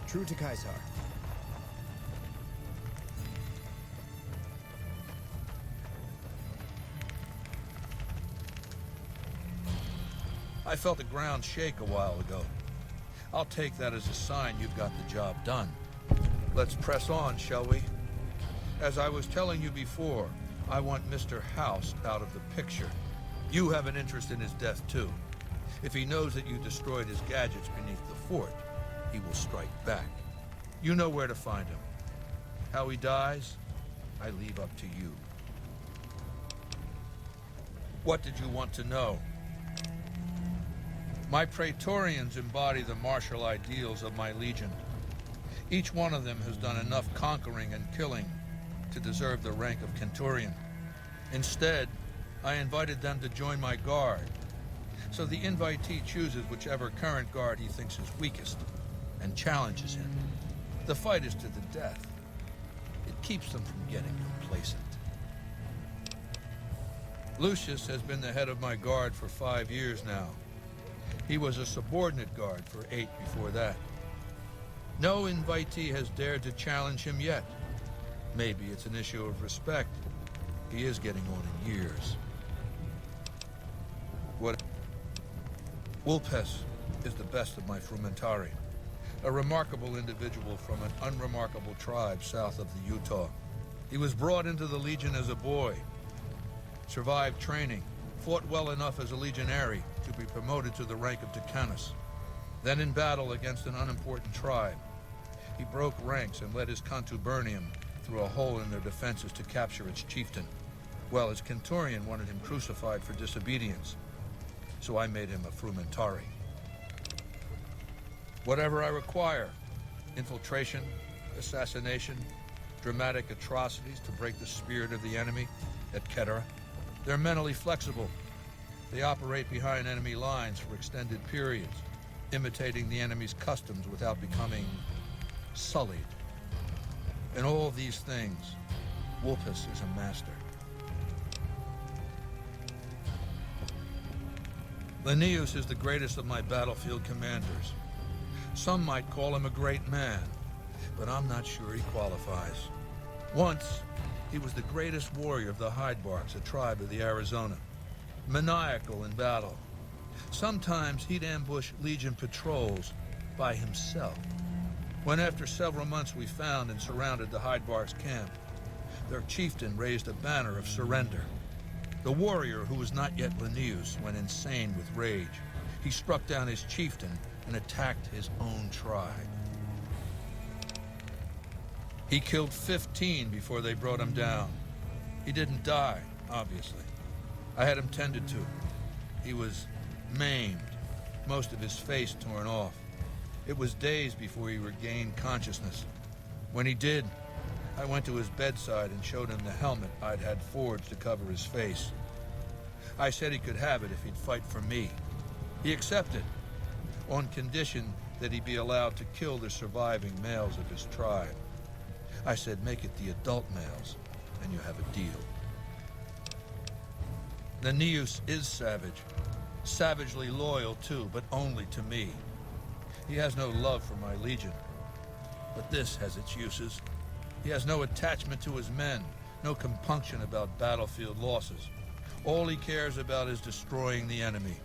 True to Caesar. I felt the ground shake a while ago. I'll take that as a sign you've got the job done. Let's press on, shall we? As I was telling you before, I want Mr. House out of the picture. You have an interest in his death, too. If he knows that you destroyed his gadgets beneath the fort, he will strike back. You know where to find him. How he dies, I leave up to you. What did you want to know? My Praetorians embody the martial ideals of my legion. Each one of them has done enough conquering and killing to deserve the rank of Centurion. Instead, I invited them to join my guard. So the invitee chooses whichever current guard he thinks is weakest and challenges him. The fight is to the death. It keeps them from getting complacent. Lucius has been the head of my guard for 5 years now. He was a subordinate guard for 8 before that. No invitee has dared to challenge him yet. Maybe it's an issue of respect. He is getting on in years. What? Vulpes is the best of my Frumentari. A remarkable individual from an unremarkable tribe south of the Utah. He was brought into the Legion as a boy, survived training, fought well enough as a legionary to be promoted to the rank of Decanus. Then in battle against an unimportant tribe, he broke ranks and led his contubernium through a hole in their defenses to capture its chieftain. Well, his Centurion wanted him crucified for disobedience, so I made him a Frumentari. Whatever I require, infiltration, assassination, dramatic atrocities to break the spirit of the enemy, etc. They're mentally flexible. They operate behind enemy lines for extended periods, imitating the enemy's customs without becoming sullied. In all these things, Vulpes is a master. Linnaeus is the greatest of my battlefield commanders. Some might call him a great man, but I'm not sure he qualifies. Once, he was the greatest warrior of the Hydebarks, a tribe of the Arizona. Maniacal in battle. Sometimes he'd ambush Legion patrols by himself. When after several months we found and surrounded the Hydebarks camp, their chieftain raised a banner of surrender. The warrior, who was not yet Linnaeus, went insane with rage. He struck down his chieftain and attacked his own tribe. He killed 15 before they brought him down. He didn't die, obviously. I had him tended to. He was maimed, most of his face torn off. It was days before he regained consciousness. When he did, I went to his bedside and showed him the helmet I'd had forged to cover his face. I said he could have it if he'd fight for me. He accepted, on condition that he be allowed to kill the surviving males of his tribe. I said, make it the adult males, and you have a deal. Linnaeus is savage. Savagely loyal, too, but only to me. He has no love for my legion. But this has its uses. He has no attachment to his men, no compunction about battlefield losses. All he cares about is destroying the enemy.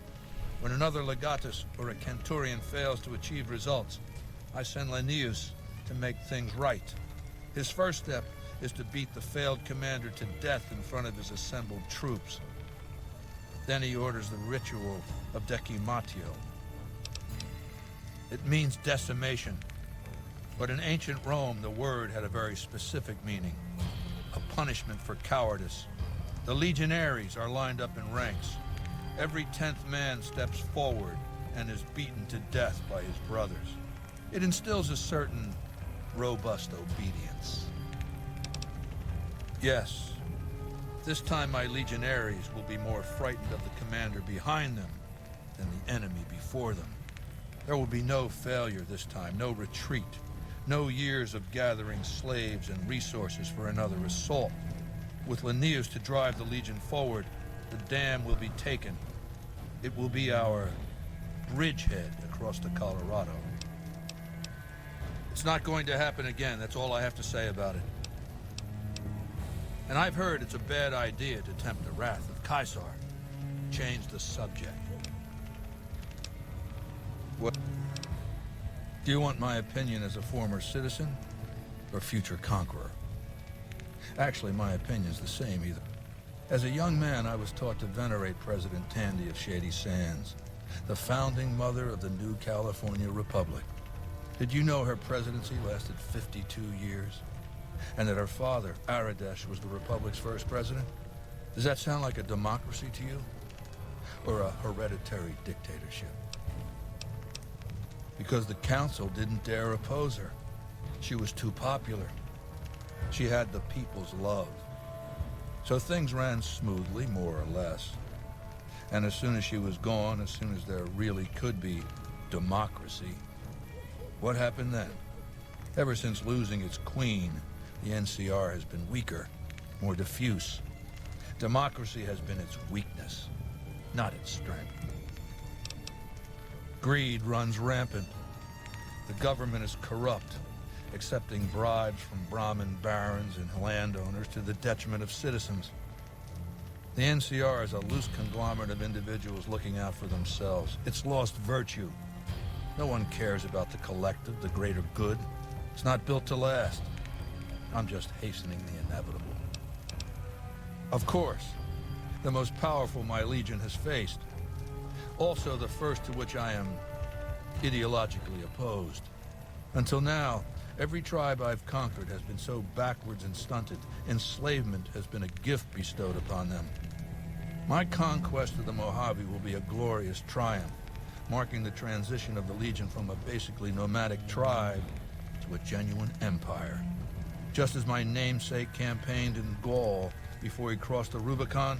When another legatus or a Centurion fails to achieve results, I send Linnaeus to make things right. His first step is to beat the failed commander to death in front of his assembled troops. Then he orders the ritual of decimatio. It means decimation, but in ancient Rome the word had a very specific meaning, a punishment for cowardice. The legionaries are lined up in ranks. Every 10th man steps forward and is beaten to death by his brothers. It instills a certain robust obedience. Yes, this time my legionaries will be more frightened of the commander behind them than the enemy before them. There will be no failure this time, no retreat, no years of gathering slaves and resources for another assault. With Linnaeus to drive the legion forward, the dam will be taken. It will be our bridgehead across the Colorado. It's not going to happen again. That's all I have to say about it. And I've heard it's a bad idea to tempt the wrath of Caesar. Change the subject. What? Do you want my opinion as a former citizen or future conqueror? Actually, my opinion's the same either. As a young man, I was taught to venerate President Tandy of Shady Sands, the founding mother of the new California Republic. Did you know her presidency lasted 52 years? And that her father, Aradesh, was the Republic's first president? Does that sound like a democracy to you? Or a hereditary dictatorship? Because the council didn't dare oppose her. She was too popular. She had the people's love. So things ran smoothly, more or less. And as soon as she was gone, as soon as there really could be democracy, what happened then? Ever since losing its queen, the NCR has been weaker, more diffuse. Democracy has been its weakness, not its strength. Greed runs rampant. The government is corrupt, accepting bribes from Brahmin barons and landowners to the detriment of citizens. The NCR is a loose conglomerate of individuals looking out for themselves. It's lost virtue. No one cares about the collective, the greater good. It's not built to last. I'm just hastening the inevitable. Of course, the most powerful my legion has faced. Also the first to which I am ideologically opposed. Until now, every tribe I've conquered has been so backwards and stunted, enslavement has been a gift bestowed upon them. My conquest of the Mojave will be a glorious triumph, marking the transition of the Legion from a basically nomadic tribe to a genuine empire. Just as my namesake campaigned in Gaul before he crossed the Rubicon,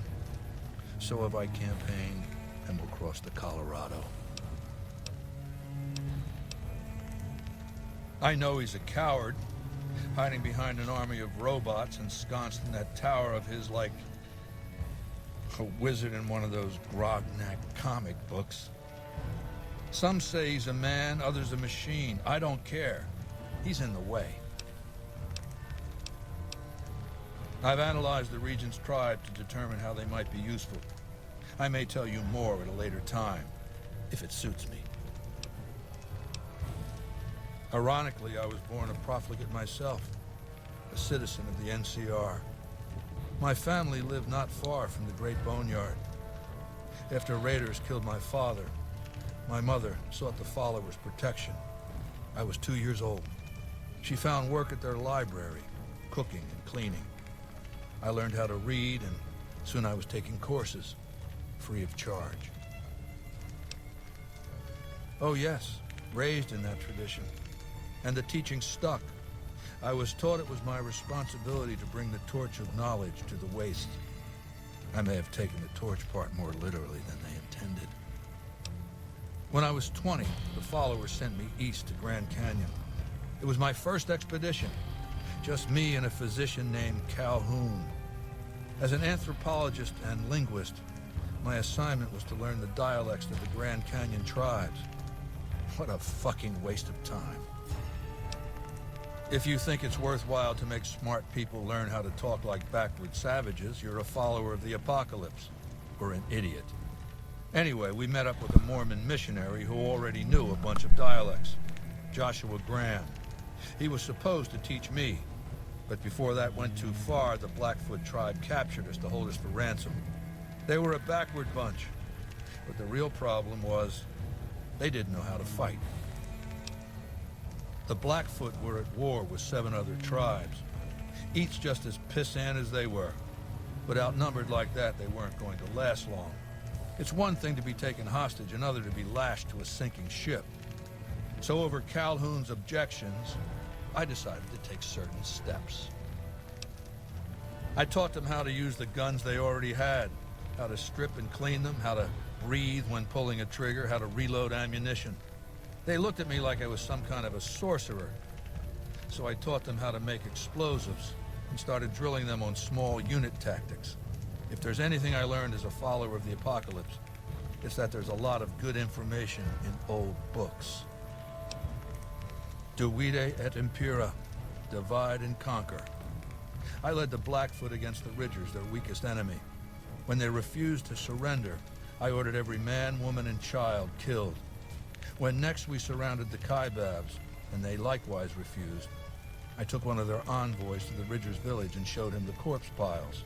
so have I campaigned and will cross the Colorado. I know he's a coward, hiding behind an army of robots ensconced in that tower of his like a wizard in one of those Grognak comic books. Some say he's a man, others a machine. I don't care. He's in the way. I've analyzed the region's tribe to determine how they might be useful. I may tell you more at a later time, if it suits me. Ironically, I was born a profligate myself, a citizen of the NCR. My family lived not far from the Great Boneyard. After raiders killed my father, my mother sought the followers' protection. I was 2 years old. She found work at their library, cooking and cleaning. I learned how to read, and soon I was taking courses, free of charge. Oh yes, raised in that tradition. And the teaching stuck. I was taught it was my responsibility to bring the torch of knowledge to the waste. I may have taken the torch part more literally than they intended. When I was 20, the followers sent me east to Grand Canyon. It was my first expedition. Just me and a physician named Calhoun. As an anthropologist and linguist, my assignment was to learn the dialects of the Grand Canyon tribes. What a fucking waste of time. If you think it's worthwhile to make smart people learn how to talk like backward savages, you're a follower of the apocalypse, or an idiot. Anyway, we met up with a Mormon missionary who already knew a bunch of dialects, Joshua Graham. He was supposed to teach me, but before that went too far, the Blackfoot tribe captured us to hold us for ransom. They were a backward bunch, but the real problem was they didn't know how to fight. The Blackfoot were at war with 7 other tribes, each just as pissant as they were. But outnumbered like that, they weren't going to last long. It's one thing to be taken hostage, another to be lashed to a sinking ship. So over Calhoun's objections, I decided to take certain steps. I taught them how to use the guns they already had, how to strip and clean them, how to breathe when pulling a trigger, how to reload ammunition. They looked at me like I was some kind of a sorcerer. So I taught them how to make explosives and started drilling them on small unit tactics. If there's anything I learned as a follower of the apocalypse, it's that there's a lot of good information in old books. Divide et impera, divide and conquer. I led the Blackfoot against the Ridgers, their weakest enemy. When they refused to surrender, I ordered every man, woman, and child killed. When next we surrounded the Kaibabs, and they likewise refused, I took one of their envoys to the Ridgers' village and showed him the corpse piles.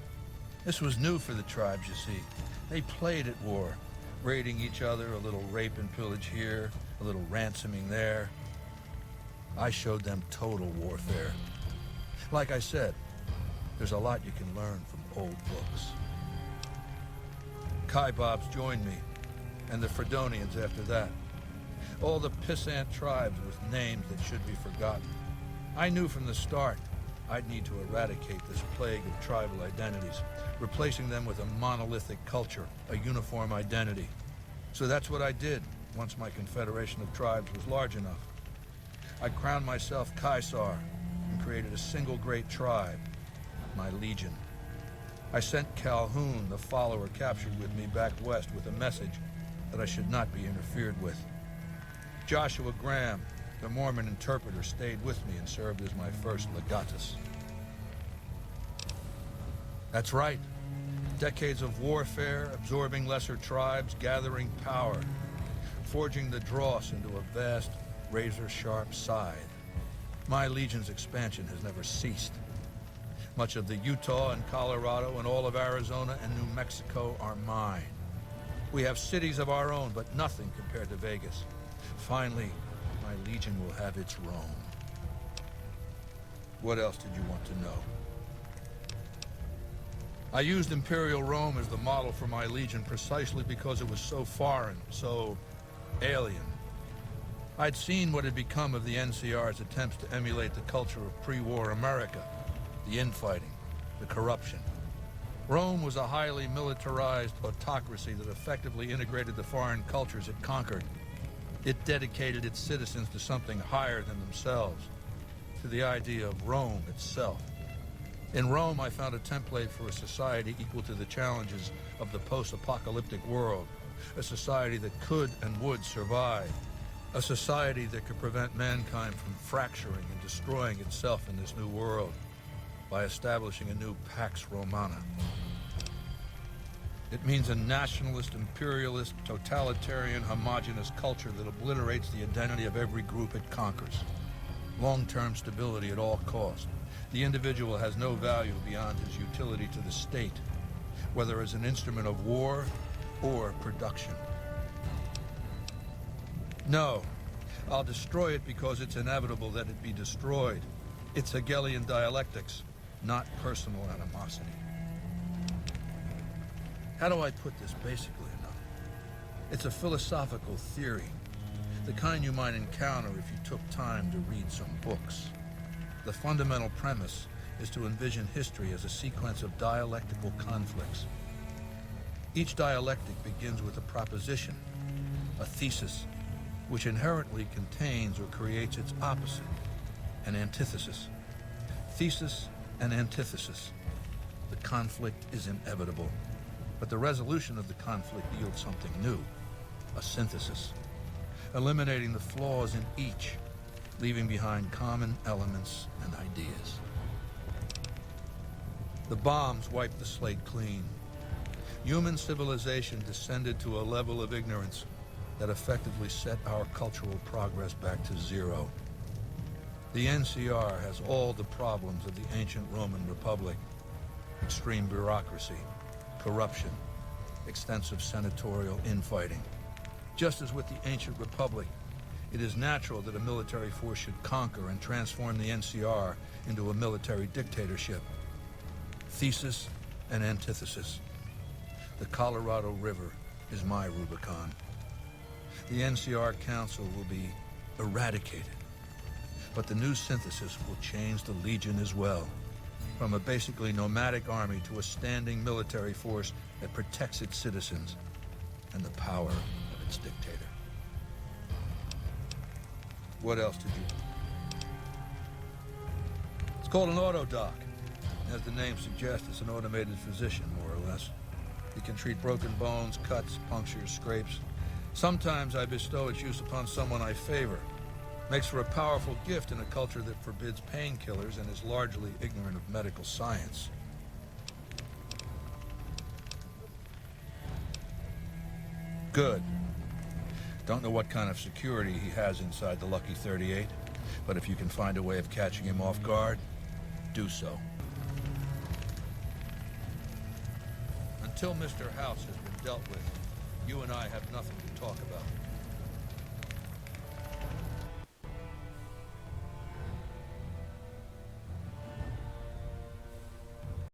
This was new for the tribes, you see. They played at war, raiding each other, a little rape and pillage here, a little ransoming there. I showed them total warfare. Like I said, there's a lot you can learn from old books. Kaibabs joined me, and the Fredonians after that. All the pissant tribes with names that should be forgotten. I knew from the start I'd need to eradicate this plague of tribal identities, replacing them with a monolithic culture, a uniform identity. So that's what I did once my confederation of tribes was large enough. I crowned myself Caesar and created a single great tribe, my legion. I sent Calhoun, the follower captured with me back west, with a message that I should not be interfered with. Joshua Graham, the Mormon interpreter, stayed with me and served as my first legatus. That's right. Decades of warfare, absorbing lesser tribes, gathering power, forging the dross into a vast, razor-sharp scythe. My legion's expansion has never ceased. Much of the Utah and Colorado and all of Arizona and New Mexico are mine. We have cities of our own, but nothing compared to Vegas. Finally, my legion will have its Rome. What else did you want to know? I used Imperial Rome as the model for my legion precisely because it was so foreign, so alien. I'd seen what had become of the NCR's attempts to emulate the culture of pre-war America, the infighting, the corruption. Rome was a highly militarized autocracy that effectively integrated the foreign cultures it conquered. It dedicated its citizens to something higher than themselves, to the idea of Rome itself. In Rome, I found a template for a society equal to the challenges of the post-apocalyptic world, a society that could and would survive, a society that could prevent mankind from fracturing and destroying itself in this new world by establishing a new Pax Romana. It means a nationalist, imperialist, totalitarian, homogenous culture that obliterates the identity of every group it conquers. Long-term stability at all costs. The individual has no value beyond his utility to the state, whether as an instrument of war or production. No, I'll destroy it because it's inevitable that it be destroyed. It's Hegelian dialectics, not personal animosity. How do I put this basically enough? It's a philosophical theory, the kind you might encounter if you took time to read some books. The fundamental premise is to envision history as a sequence of dialectical conflicts. Each dialectic begins with a proposition, a thesis, which inherently contains or creates its opposite, an antithesis. Thesis and antithesis. The conflict is inevitable, but the resolution of the conflict yields something new, a synthesis, eliminating the flaws in each, leaving behind common elements and ideas. The bombs wiped the slate clean. Human civilization descended to a level of ignorance that effectively set our cultural progress back to zero. The NCR has all the problems of the ancient Roman Republic: extreme bureaucracy, corruption, extensive senatorial infighting. Just as with the ancient Republic, it is natural that a military force should conquer and transform the NCR into a military dictatorship. Thesis and antithesis. The Colorado River is my Rubicon. The NCR Council will be eradicated, but the new synthesis will change the Legion as well, from a basically nomadic army to a standing military force that protects its citizens and the power of its dictator. What else did you... It's called an autodoc. As the name suggests, it's an automated physician, more or less. It can treat broken bones, cuts, punctures, scrapes. Sometimes I bestow its use upon someone I favor. Makes for a powerful gift in a culture that forbids painkillers and is largely ignorant of medical science. Good. Don't know what kind of security he has inside the Lucky 38, but if you can find a way of catching him off guard, do so. Until Mr. House has been dealt with, you and I have nothing to talk about.